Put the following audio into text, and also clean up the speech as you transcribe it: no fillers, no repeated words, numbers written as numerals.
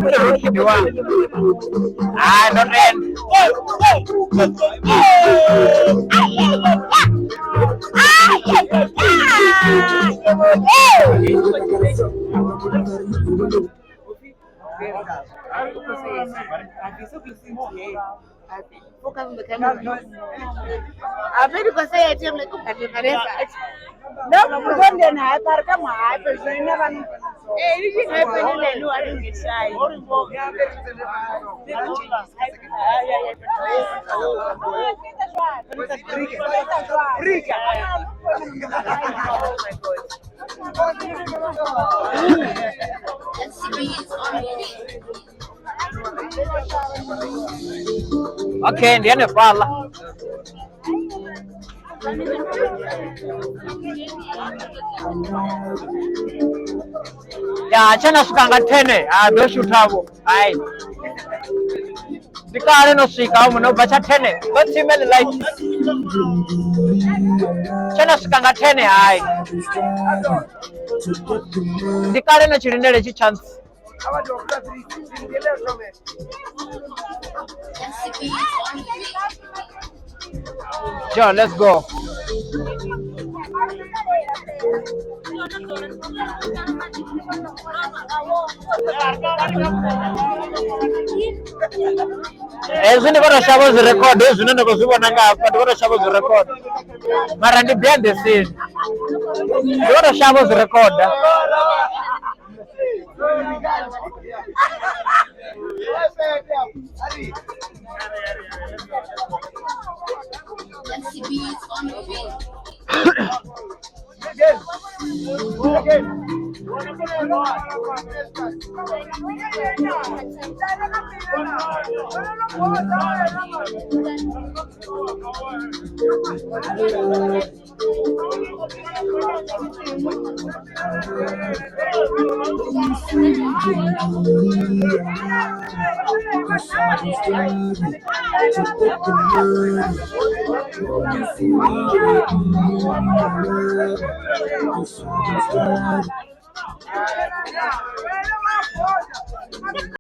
Rookie ni wa. Don't end. Focus on the camera. I bet you can say it. I'm like, no, because then I thought, come on, I personally never. Hey, you can happen in the new. I didn't get shy. Okay, ndiye pala. Ya chana sukanga tene do shutabo ai dikare no sika mu no bacha tene but email like chana sukanga tene ai dikare no chirindele chi chance John, let's go. Ezini bora shabo zi record ezini ndo kuzibona ngapha bora shabo zi record mara ndi behind the scene bora shabo zi record